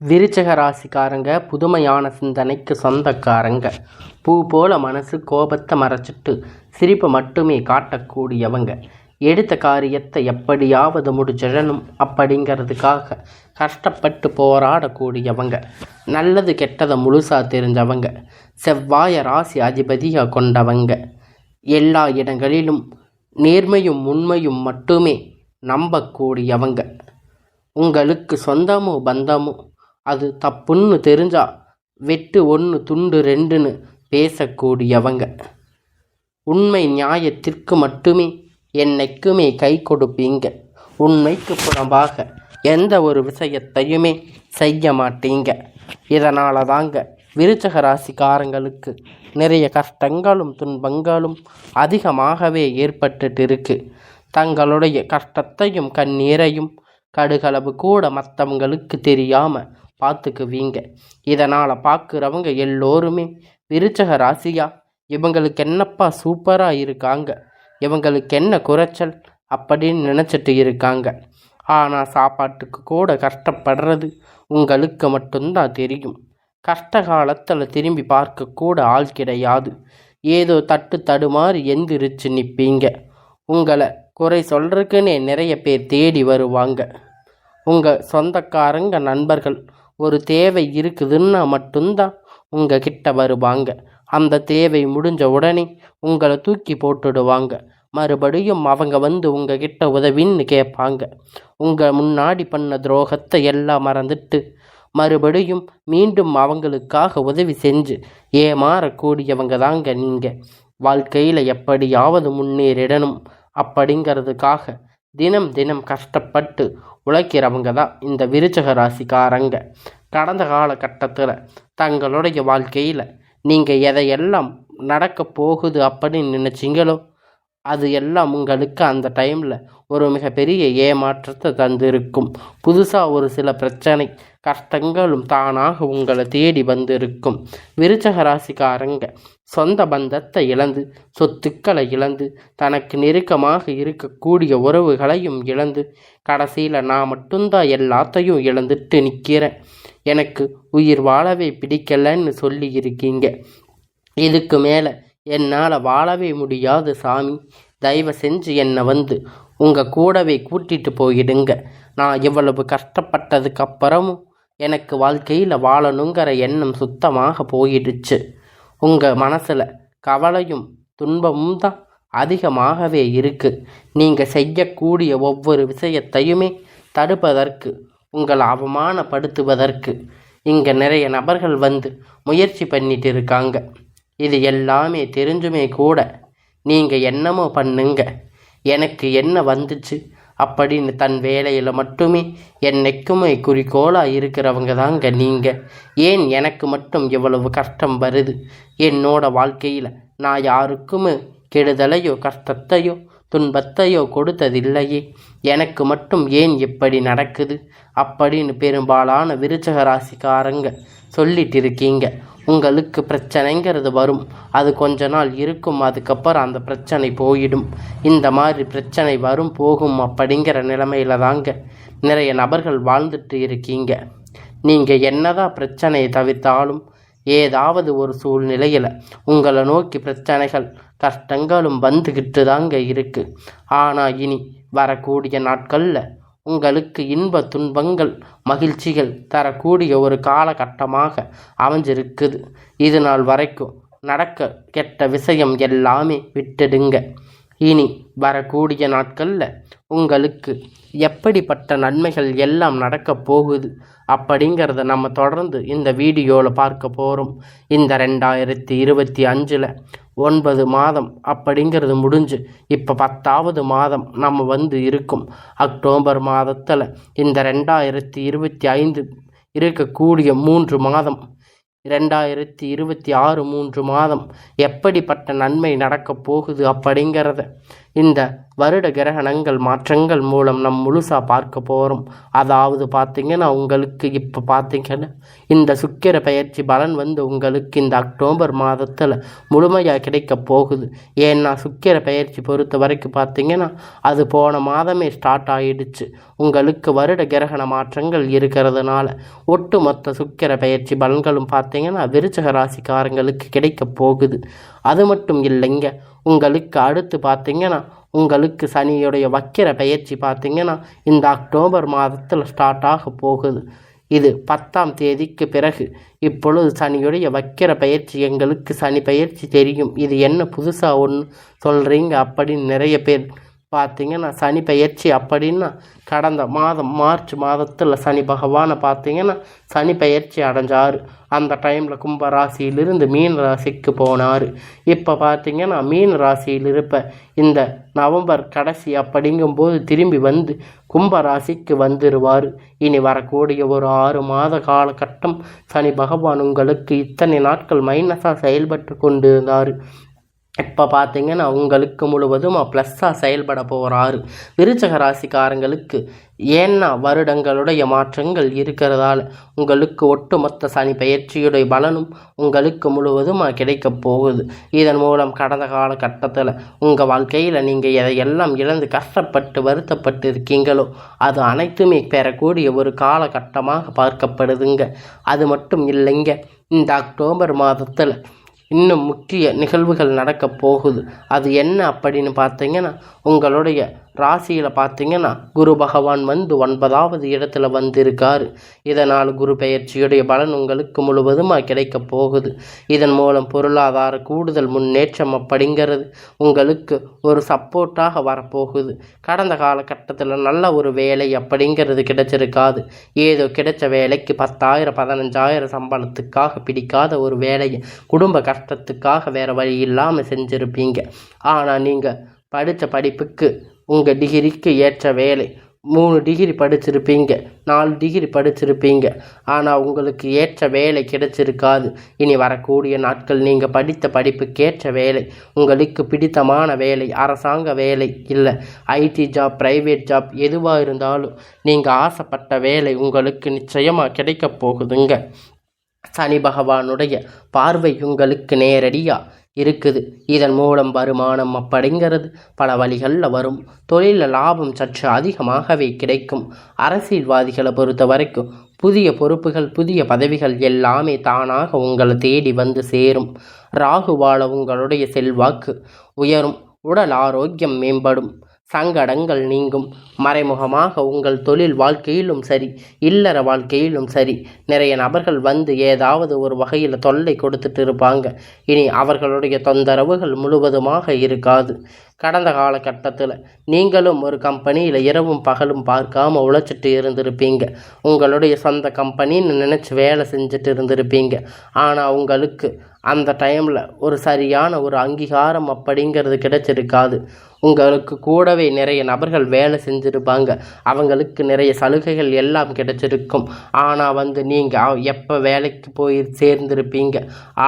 விருச்சிக ராசிக்காரங்க புதுமையான சிந்தனைக்கு சொந்தக்காரங்க. பூ போல மனசு கோபத்தை மறைச்சிட்டு சிரிப்பை மட்டுமே காட்டக்கூடியவங்க. எடுத்த காரியத்தை எப்படியாவது முடிச்சிடணும் அப்படிங்கிறதுக்காக கஷ்டப்பட்டு போராடக்கூடியவங்க. நல்லது கெட்டதை முழுசாக தெரிஞ்சவங்க. செவ்வாய ராசி அதிபதியாக கொண்டவங்க. எல்லா இடங்களிலும் நேர்மையும் உண்மையும் மட்டுமே நம்பக்கூடியவங்க. உங்களுக்கு சொந்தமோ பந்தமோ அது தப்புன்னு தெரிஞ்சா வெட்டு ஒன்று துண்டு ரெண்டுன்னு பேசக்கூடியவங்க. உண்மை நியாயத்திற்கு மட்டுமே என்னைக்குமே கை கொடுப்பீங்க. உண்மைக்கு புறம்பாக எந்த ஒரு விஷயத்தையுமே செய்ய மாட்டீங்க. இதனால தாங்க விருச்சிக ராசிக்காரங்களுக்கு நிறைய கஷ்டங்களும் துன்பங்களும் அதிகமாகவே ஏற்பட்டுட்டு இருக்கு. தங்களுடைய கஷ்டத்தையும் கண்ணீரையும் கடுகளவு கூட மற்றவங்களுக்கு தெரியாமல் பார்த்துக்குவீங்க. இதனால் பார்க்குறவங்க எல்லோருமே விருச்சிக ராசியா, இவங்களுக்கு என்னப்பா சூப்பராக இருக்காங்க, இவங்களுக்கு என்ன குறைச்சல் அப்படின்னு நினச்சிட்டு இருக்காங்க. ஆனால் சாப்பாட்டுக்கு கூட கஷ்டப்படுறது உங்களுக்கு மட்டும்தான் தெரியும். கஷ்ட காலத்தில் திரும்பி பார்க்கக்கூட ஆள் கிடையாது. ஏதோ தட்டு தடுமாறி எந்திரிச்சு நிற்பீங்க. உங்களை குறை சொல்கிறதுக்குன்னே நிறைய பேர் தேடி வருவாங்க. உங்கள் சொந்தக்காரங்க நண்பர்கள் ஒரு தேவை இருக்குதுன்னா மட்டும்தான் உங்கள் கிட்ட வருவாங்க. அந்த தேவை முடிஞ்ச உடனே உங்களை தூக்கி போட்டுடுவாங்க. மறுபடியும் அவங்க வந்து உங்கள் கிட்ட உதவின்னு கேட்பாங்க. உங்கள் முன்னாடி பண்ண துரோகத்தை எல்லாம் மறந்துட்டு மறுபடியும் மீண்டும் அவங்களுக்காக உதவி செஞ்சு ஏமாறக்கூடியவங்க தாங்க நீங்கள். வாழ்க்கையில் எப்படியாவது முன்னேறிடணும் அப்படிங்கிறதுக்காக தினம் தினம் கஷ்டப்பட்டு உழைக்கிறவங்க தான் இந்த விருச்சிக ராசிக்காரங்க. கடந்த காலகட்டத்தில் தங்களுடைய வாழ்க்கையில் நீங்கள் எதையெல்லாம் நடக்க போகுது அப்படின்னு நினச்சிங்களோ அது எல்லாம் உங்களுக்கு அந்த டைமில் ஒரு மிகப்பெரிய ஏமாற்றத்தை தந்திருக்கும். புதுசாக ஒரு சில பிரச்சனை கஷ்டங்களும் தானாக உங்களை தேடி வந்திருக்கும். விருச்சிக ராசிக்காரங்க சொந்த பந்தத்தை இழந்து, சொத்துக்களை இழந்து, தனக்கு நெருக்கமாக இருக்கக்கூடிய உறவுகளையும் இழந்து, கடைசியில் நான் மட்டும்தான் எல்லாத்தையும் இழந்துட்டு நிற்கிறேன், எனக்கு உயிர் வாழவே பிடிக்கலன்னு சொல்லி இருக்கீங்க. இதுக்கு மேலே என்னால் வாழவே முடியாது சாமி, தயவு செஞ்சு என்னை வந்து உங்கள் கூடவே கூட்டிகிட்டு போயிடுங்க. நான் இவ்வளவு கஷ்டப்பட்டதுக்கு அப்புறமும் எனக்கு வாழ்க்கையில் வாழணுங்கிற எண்ணம் சுத்தமாக போயிடுச்சு. உங்கள் மனசில் கவலையும் துன்பமும் தான் அதிகமாகவே இருக்குது. நீங்கள் செய்யக்கூடிய ஒவ்வொரு விஷயத்தையுமே தடுப்பதற்கு, உங்களை அவமானப்படுத்துவதற்கு இங்கே நிறைய நபர்கள் வந்து முயற்சி பண்ணிட்டு இருக்காங்க. இது எல்லாமே தெரிஞ்சுமே கூட நீங்கள் என்னமோ பண்ணுங்க, எனக்கு என்ன வந்துச்சு அப்படின்னு தன் வேலையில் மட்டுமே என்னைக்குமே குறிக்கோளாக இருக்கிறவங்க தாங்க நீங்கள். ஏன் எனக்கு மட்டும் இவ்வளவு கஷ்டம் வருது? என்னோட வாழ்க்கையில் நான் யாருக்குமே கெடுதலையோ கஷ்டத்தையோ துன்பத்தையோ கொடுத்ததில்லையே, எனக்கு மட்டும் ஏன் இப்படி நடக்குது அப்படின்னு பெரும்பாலான விருச்சிக ராசிக்காரங்க சொல்லிட்டு இருக்கீங்க. உங்களுக்கு பிரச்சனைங்கிறது வரும், அது கொஞ்ச நாள் இருக்கும், அதுக்கப்புறம் அந்த பிரச்சனை போயிடும். இந்த மாதிரி பிரச்சனை வரும் போகும் அப்படிங்கிற நிலைமையில தாங்க நிறைய நபர்கள் வாழ்ந்துட்டு இருக்கீங்க. நீங்கள் என்னதான் பிரச்சனையை தவிர்த்தாலும் ஏதாவது ஒரு சூழ்நிலையில் உங்களை நோக்கி பிரச்சனைகள் கஷ்டங்களும் வந்துக்கிட்டு தாங்க இருக்குது. ஆனால் இனி வரக்கூடிய நாட்களில் உங்களுக்கு இன்ப துன்பங்கள் மகிழ்ச்சிகள் தரக்கூடிய ஒரு காலகட்டமாக அமைஞ்சிருக்குது. இது நாள் வரைக்கும் நடக்க கெட்ட விஷயம் எல்லாமே விட்டுடுங்க. இனி வரக்கூடிய நாட்களில் உங்களுக்கு எப்படிப்பட்ட நன்மைகள் எல்லாம் நடக்க போகுது அப்படிங்கிறத நம்ம தொடர்ந்து இந்த வீடியோவில் பார்க்க போகிறோம். இந்த 2025 9 மாதம் அப்படிங்கிறது முடிஞ்சு இப்போ 10வது மாதம் நம்ம வந்து இருக்கும். அக்டோபர் மாதத்தில் இந்த 2025 இருக்கக்கூடிய 3 மாதம், 2026 3 மாதம் எப்படிப்பட்ட நன்மை நடக்க போகுது அப்படிங்கிறத இந்த வருட கிரகணங்கள் மாற்றங்கள் மூலம் நம் முழுசாக பார்க்க போகிறோம். அதாவது பார்த்திங்கன்னா உங்களுக்கு இப்போ பார்த்திங்கன்னா இந்த சுக்கிர பயிற்சி பலன் வந்து உங்களுக்கு இந்த அக்டோபர் மாதத்தில் முழுமையாக கிடைக்க போகுது. ஏன்னா சுக்கிர பயிற்சி பொறுத்த வரைக்கும் பார்த்திங்கன்னா அது போன மாதமே ஸ்டார்ட் ஆகிடுச்சு. உங்களுக்கு வருட கிரகண மாற்றங்கள் இருக்கிறதுனால ஒட்டுமொத்த சுக்கிர பயிற்சி பலன்களும் பார்த்திங்கன்னா விருச்சிக ராசிக்காரங்களுக்கு கிடைக்க போகுது. அது மட்டும் இல்லைங்க, உங்களுக்கு அடுத்து பார்த்திங்கன்னா உங்களுக்கு சனியுடைய வக்கிர பயிற்சி பார்த்திங்கன்னா இந்த அக்டோபர் மாதத்தில் ஸ்டார்ட் ஆக போகுது. இது 10ஆம் தேதிக்கு பிறகு. இப்பொழுது சனியுடைய வக்கிர பயிற்சி எங்களுக்கு சனி பயிற்சி தெரியும், இது என்ன புதுசாக ஒன்று சொல்கிறீங்க அப்படின்னு நிறைய பேர் பார்த்திங்கன்னா சனி பயிற்சி அப்படின்னா கடந்த மாதம் மார்ச் மாதத்தில் சனி பகவானை பார்த்திங்கன்னா சனி பயிற்சி அடைஞ்சார். அந்த டைமில் கும்ப ராசியிலிருந்து மீன ராசிக்கு போனார். இப்போ பார்த்திங்கன்னா மீன ராசியில் இருப்ப இந்த நவம்பர் கடைசி அப்படிங்கும்போது திரும்பி வந்து கும்ப ராசிக்கு வந்துடுவார். இனி வரக்கூடிய ஒரு 6 மாத காலகட்டம் சனி பகவான் உங்களுக்கு இத்தனை நாட்கள் மைனஸாக செயல்பட்டு கொண்டு இருந்தார். இப்போ பார்த்திங்கன்னா உங்களுக்கு முழுவதும் ப்ளஸ்ஸாக செயல்பட போகிறாரு. விருச்சிக ராசிக்காரங்களுக்கு ஏன்னா வருடங்களுடைய மாற்றங்கள் இருக்கிறதால உங்களுக்கு ஒட்டுமொத்த சனி பயிற்சியுடைய பலனும் உங்களுக்கு முழுவதும் கிடைக்க போகுது. இதன் மூலம் கடந்த காலகட்டத்தில் உங்கள் வாழ்க்கையில் நீங்கள் எதையெல்லாம் இழந்து கஷ்டப்பட்டு வருத்தப்பட்டு இருக்கீங்களோ அது அனைத்துமே பெறக்கூடிய ஒரு காலகட்டமாக பார்க்கப்படுதுங்க. அது மட்டும் இல்லைங்க, இந்த அக்டோபர் மாதத்தில் இன்னும் முக்கிய நிகழ்வுகள் நடக்க போகுது. அது என்ன அப்படின்னு பார்த்தீங்கன்னா உங்களுடைய ராசியில் பார்த்தீங்கன்னா குரு பகவான் வந்து 9வது இடத்துல வந்திருக்காரு. இதனால் குரு பெயர்ச்சியுடைய பலன் உங்களுக்கு முழுவதுமாக கிடைக்க போகுது. இதன் மூலம் பொருளாதார கூடுதல் முன்னேற்றம் அப்படிங்கிறது உங்களுக்கு ஒரு சப்போர்ட்டாக வரப்போகுது. கடந்த காலகட்டத்தில் நல்ல ஒரு வேலை அப்படிங்கிறது கிடைச்சிருக்காது. ஏதோ கிடைச்ச வேலைக்கு 10,000 15,000 சம்பளத்துக்காக பிடிக்காத ஒரு வேலையை குடும்ப கஷ்டத்துக்காக வேறு வழி இல்லாமல் செஞ்சுருப்பீங்க. ஆனால் நீங்கள் படித்த படிப்புக்கு உங்கள் டிகிரிக்கு ஏற்ற வேலை 3 டிகிரி படிச்சிருப்பீங்க, 4 டிகிரி படிச்சிருப்பீங்க, ஆனால் உங்களுக்கு ஏற்ற வேலை கிடைச்சிருக்காது. இனி வரக்கூடிய நாட்கள் நீங்கள் படித்த படிப்புக்கேற்ற வேலை, உங்களுக்கு பிடித்தமான வேலை, அரசாங்க வேலை இல்லை ஐடி ஜாப், ப்ரைவேட் ஜாப் எதுவாக இருந்தாலும் நீங்கள் ஆசைப்பட்ட வேலை உங்களுக்கு நிச்சயமாக கிடைக்க போகுதுங்க. சனி பகவானுடைய பார்வை உங்களுக்கு நேரடியாக இருக்குது. இதன் மூலம் வருமானம் அப்படிங்கிறது பல வழிகளில் வரும். தொழிலில் லாபம் சற்று அதிகமாகவே கிடைக்கும். அரசியல்வாதிகளை பொறுத்த வரைக்கும் புதிய பொறுப்புகள், புதிய பதவிகள் எல்லாமே தானாக உங்களை தேடி வந்து சேரும். ராகுவால உங்களுடைய செல்வாக்கு உயரும். உடல் ஆரோக்கியம் மேம்படும். சங்கடங்கள் நீங்கும். மறைமுகமாக உங்கள் தொழில் வாழ்க்கையிலும் சரி, இல்லற வாழ்க்கையிலும் சரி, நிறைய நபர்கள் வந்து ஏதாவது ஒரு வகையில் தொல்லை கொடுத்துட்டு இருப்பாங்க. இனி அவர்களுடைய தொந்தரவுகள் முழுவதுமாக இருக்காது. கடந்த காலகட்டத்தில் நீங்களும் ஒரு கம்பெனியில் இரவும் பகலும் பார்க்காம உழைச்சிட்டு இருந்திருப்பீங்க. உங்களுடைய சொந்த கம்பெனின்னு நினச்சி வேலை செஞ்சுட்டு இருந்திருப்பீங்க. ஆனால் உங்களுக்கு அந்த டைமில் ஒரு சரியான ஒரு அங்கீகாரம் அப்படிங்கிறது கிடைச்சிருக்காது. உங்களுக்கு கூடவே நிறைய நபர்கள் வேலை செஞ்சுருப்பாங்க. அவங்களுக்கு நிறைய சலுகைகள் எல்லாம் கிடைச்சிருக்கும். ஆனால் வந்து நீங்கள் எப்போ வேலைக்கு போய் சேர்ந்திருப்பீங்க.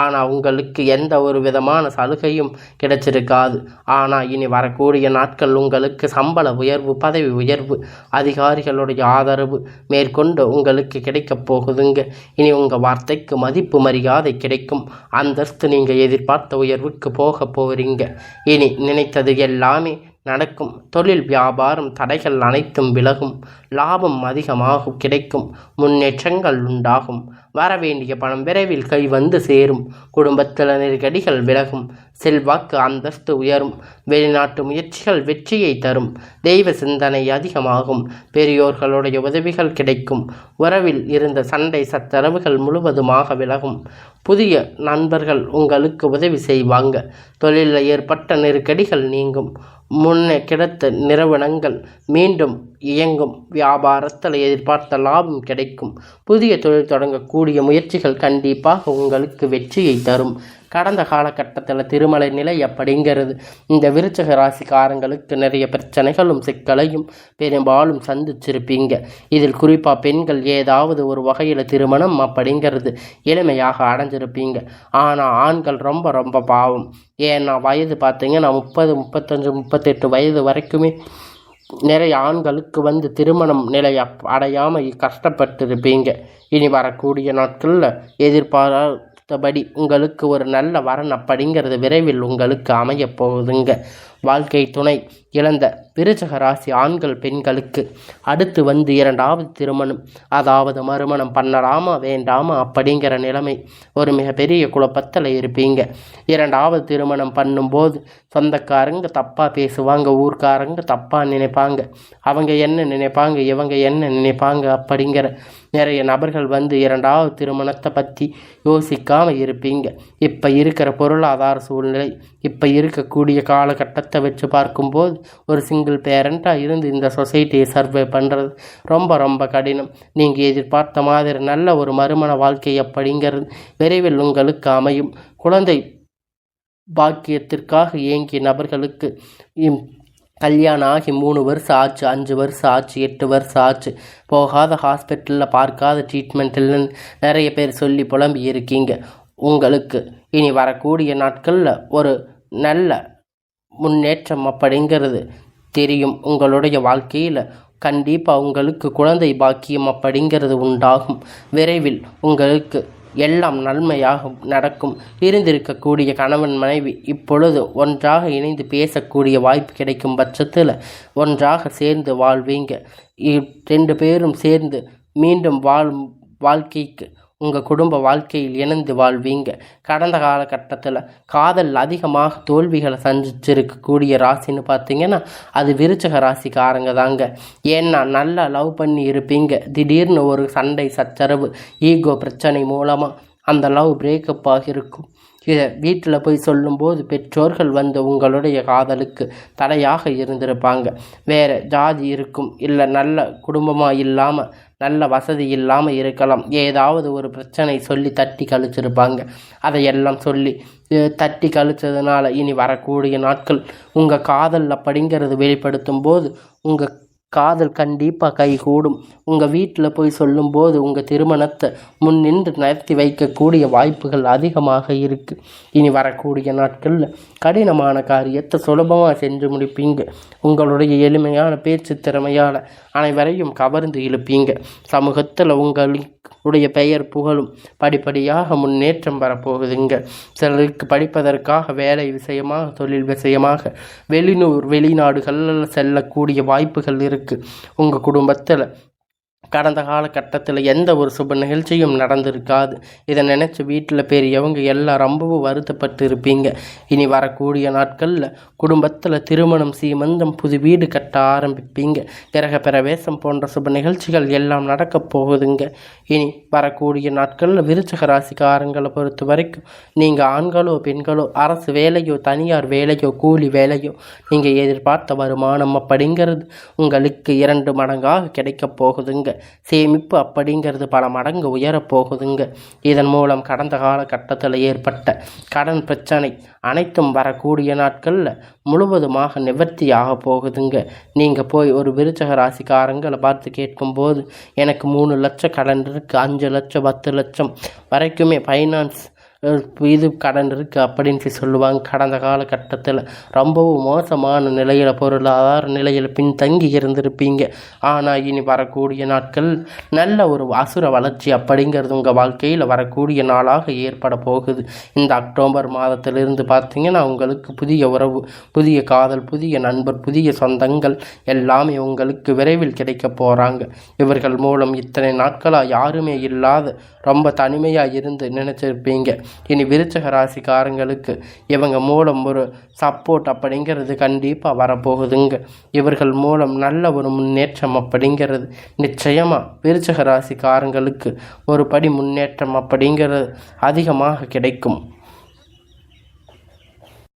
ஆனால் உங்களுக்கு எந்த ஒரு விதமான சலுகையும் கிடைச்சிருக்காது. ஆனால் இனி வரக்கூடிய நாட்கள் உங்களுக்கு சம்பள உயர்வு, பதவி உயர்வு, அதிகாரிகளுடைய ஆதரவு மேற்கொண்டு உங்களுக்கு கிடைக்கப் போகுதுங்க. இனி உங்கள் வார்த்தைக்கு மதிப்பு மரியாதை கிடைக்கும். அந்தஸ்து நீங்கள் எதிர்பார்த்த உயர்வுக்கு போக போகிறீங்க. இனி நினைத்தது எல்லாமே நடக்கும். தொழில் வியாபாரம் தடைகள் அனைத்தும் விலகும். லாபம் அதிகமாக கிடைக்கும். முன்னேற்றங்கள் உண்டாகும். வரவேண்டிய பணம் விரைவில் கை வந்து சேரும். குடும்பத்தில் நெருக்கடிகள் விலகும். செல்வாக்கு அந்தஸ்து உயரும். வெளிநாட்டு முயற்சிகள் வெற்றியை தரும். தெய்வ சிந்தனை அதிகமாகும். பெரியோர்களுடைய உதவிகள் கிடைக்கும். உறவில் இருந்த சண்டை சச்சரவுகள் முழுவதுமாக விலகும். புதிய நண்பர்கள் உங்களுக்கு உதவி செய்வாங்க. தொழிலில் ஏற்பட்ட நெருக்கடிகள் நீங்கும். முன்னே கிடைத்த நிறுவனங்கள் மீண்டும் இயங்கும். வியாபாரத்தில் எதிர்பார்த்த லாபம் கிடைக்கும். புதிய தொழில் தொடங்கக்கூடிய முயற்சிகள் கண்டிப்பாக உங்களுக்கு வெற்றியை தரும். கடந்த காலகட்டத்தில் திருமலை நிலை அப்படிங்கிறது இந்த விருச்சிக ராசிக்காரங்களுக்கு நிறைய பிரச்சனைகளும் சிக்கலையும் பெரும்பாலும் சந்திச்சிருப்பீங்க. இதில் குறிப்பாக பெண்கள் ஏதாவது ஒரு வகையில் திருமணம் அப்படிங்கிறது எளிமையாக அடைஞ்சிருப்பீங்க. ஆனால் ஆண்கள் ரொம்ப ரொம்ப பாவம். ஏன்னா வயது பார்த்தீங்கன்னா 30, 35, 38 வயது வரைக்குமே நிறைய ஆண்களுக்கு திருமணம் நிலை அடையாமல் கஷ்டப்பட்டிருப்பீங்க. இனி வரக்கூடிய நாட்களில் எதிர்பார்த்தபடி உங்களுக்கு ஒரு நல்ல வரன் அப்படிங்கிறது விரைவில் உங்களுக்கு அமையப் போகுதுங்க. வாழ்க்கை துணை இழந்த விருச்சிக ராசி ஆண்கள் பெண்களுக்கு அடுத்து 2வது திருமணம், அதாவது மறுமணம் பண்ணலாமா வேண்டாமா அப்படிங்கிற நிலைமை ஒரு மிகப்பெரிய குழப்பத்தில் இருப்பீங்க. 2வது திருமணம் பண்ணும்போது சொந்தக்காரங்க தப்பாக பேசுவாங்க, ஊர்க்காரங்க தப்பாக நினைப்பாங்க, அவங்க என்ன நினைப்பாங்க இவங்க என்ன நினைப்பாங்க அப்படிங்கிற நிறைய நபர்கள் 2வது திருமணத்தை பற்றி யோசிக்காமல் இருப்பீங்க. இப்போ இருக்கிற பொருளாதார சூழ்நிலை, இப்போ இருக்கக்கூடிய காலகட்டத்தை வச்சு பார்க்கும்போது ஒரு சிங்கிள் பேரண்ட்டாக இருந்து இந்த சொசைட்டியை சர்வே பண்ணுறது ரொம்ப ரொம்ப கடினம். நீங்கள் எதிர்பார்த்த மாதிரி நல்ல ஒரு மறுமண வாழ்க்கை அப்படிங்கிறது விரைவில் உங்களுக்கு அமையும். குழந்தை பாக்கியத்திற்காக ஏங்கிய நபர்களுக்கு கல்யாணம் ஆகி 3 வருஷம் ஆச்சு, 5 வருஷம் ஆச்சு, 8 வருஷம் ஆச்சு, போகாத ஹாஸ்பிட்டலில் பார்க்காத ட்ரீட்மெண்ட் இல்லைன்னு நிறைய பேர் சொல்லி புலம்பி இருக்கீங்க. உங்களுக்கு இனி வரக்கூடிய நாட்களில் ஒரு நல்ல முன்னேற்றம் அப்படிங்கிறது தெரியும். உங்களுடைய வாழ்க்கையில் கண்டிப்பாக உங்களுக்கு குழந்தை பாக்கியம் அப்படிங்கிறது உண்டாகும். விரைவில் உங்களுக்கு எல்லாம் நன்மையாக நடக்கும். இருந்திருக்கக்கூடிய கணவன் மனைவி இப்பொழுது ஒன்றாக இணைந்து பேசக்கூடிய வாய்ப்பு கிடைக்கும் பட்சத்தில் ஒன்றாக சேர்ந்து வாழ்வீங்க. 2 பேரும் சேர்ந்து மீண்டும் வாழ்க்கைக்கு உங்கள் குடும்ப வாழ்க்கையில் இணைந்து வாழ்வீங்க. கடந்த காலகட்டத்தில் காதல் அதிகமாக தோல்விகளை சந்திச்சிருக்கக்கூடிய ராசின்னு பார்த்தீங்கன்னா அது விருச்சிக ராசிக்காரங்க தாங்க. ஏன்னா நல்லா லவ் பண்ணி இருப்பீங்க, திடீர்னு ஒரு சண்டை சச்சரவு ஈகோ பிரச்சனை மூலமாக அந்த லவ் பிரேக்கப் ஆகியிருக்கும். இதை வீட்டில் போய் சொல்லும்போது பெற்றோர்கள் உங்களுடைய காதலுக்கு தடையாக இருந்திருப்பாங்க. வேறு ஜாதி இருக்கும், இல்லை நல்ல குடும்பமாக இல்லாமல் நல்ல வசதி இல்லாமல் இருக்கலாம். ஏதாவது ஒரு பிரச்சனை சொல்லி தட்டி கழிச்சிருப்பாங்க. அதையெல்லாம் சொல்லி தட்டி கழிச்சதுனால இனி வரக்கூடிய நாட்கள் உங்கள் காதல் அப்படிங்கிறது வெளிப்படுத்தும் போது உங்கள் காதல் கண்டிப்பாக கைகூடும். உங்கள் வீட்டில் போய் சொல்லும்போது உங்கள் திருமணத்தை முன்னின்று நடத்தி வைக்கக்கூடிய வாய்ப்புகள் அதிகமாக இருக்குது. இனி வரக்கூடிய நாட்களில் கடினமான காரியத்தை சுலபமாக செஞ்சு முடிப்பீங்க. உங்களுடைய எளிமையான பேச்சு திறமையால் அனைவரையும் கவர்ந்து இழுப்பீங்க. சமூகத்தில் உங்களுடைய பெயர் புகழும் படிப்படியாக முன்னேற்றம் வரப்போகுதுங்க. சிலருக்கு படிப்பதற்காக வேலை விஷயமாக தொழில் விஷயமாக வெளிநாடுகளில் செல்லக்கூடிய வாய்ப்புகள் இருக்குது. உங்கள் குடும்பத்தில் கடந்த காலகட்டத்தில் எந்த ஒரு சுப நிகழ்ச்சியும் நடந்திருக்காது. இதை நினச்சி வீட்டில் பெரியவங்க எல்லாம் ரொம்பவும் வருத்தப்பட்டு இருப்பீங்க. இனி வரக்கூடிய நாட்களில் குடும்பத்தில் திருமணம், சீமந்தம், புது வீடு கட்ட ஆரம்பிப்பீங்க. கிரக பிரவேசம் போன்ற சுப நிகழ்ச்சிகள் எல்லாம் நடக்கப் போகுதுங்க. இனி வரக்கூடிய நாட்களில் விருச்சிக ராசிக்காரங்களை பொறுத்த வரைக்கும் நீங்கள் ஆண்களோ பெண்களோ அரசு வேலையோ தனியார் வேலையோ கூலி வேலையோ நீங்கள் எதிர்பார்த்த வருமானம் அப்படிங்கிறது உங்களுக்கு 2 மடங்காக கிடைக்கப் போகுதுங்க. சேமிப்பு அப்படிங்கிறது பல மடங்கு உயரப்போகுதுங்க. இதன் மூலம் கடந்த காலகட்டத்தில் ஏற்பட்ட கடன் பிரச்சனை அனைத்தும் வரக்கூடிய நாட்களில் முழுவதுமாக நிவர்த்தியாக போகுதுங்க. நீங்கள் போய் ஒரு விருச்சிக ராசிக்காரங்களை பார்த்து கேட்கும்போது எனக்கு 3 லட்சம் கடன் இருக்குது, 5 லட்சம் 10 லட்சம் வரைக்குமே ஃபைனான்ஸ் இது கடன் இருக்குது அப்படின்னு சொல்லுவாங்க. கடந்த காலகட்டத்தில் ரொம்பவும் மோசமான நிலையில் பொருளாதார நிலையில் பின்தங்கி இருந்திருப்பீங்க. ஆனால் இனி வரக்கூடிய நாட்கள் நல்ல ஒரு அசுர வளர்ச்சி அப்படிங்கிறது உங்கள் வாழ்க்கையில் வரக்கூடிய நாளாக ஏற்பட போகுது. இந்த அக்டோபர் மாதத்திலிருந்து பார்த்தீங்கன்னா உங்களுக்கு புதிய உறவு, புதிய காதல், புதிய நண்பர், புதிய சொந்தங்கள் எல்லாமே உங்களுக்கு விரைவில் கிடைக்க போகிறாங்க. இவர்கள் மூலம் இத்தனை நாட்களாக யாருமே இல்லாத ரொம்ப தனிமையாக இருந்து நினச்சிருப்பீங்க. இனி விருச்சிக ராசிக்காரங்களுக்கு இவங்க மூலம் ஒரு சப்போர்ட் அப்படிங்கிறது கண்டிப்பாக வரப்போகுதுங்க. இவர்கள் மூலம் நல்ல ஒரு முன்னேற்றம் அப்படிங்கிறது நிச்சயமாக விருச்சிக ராசிக்காரங்களுக்கு ஒரு படி முன்னேற்றம் அப்படிங்கிறது அதிகமாக கிடைக்கும்.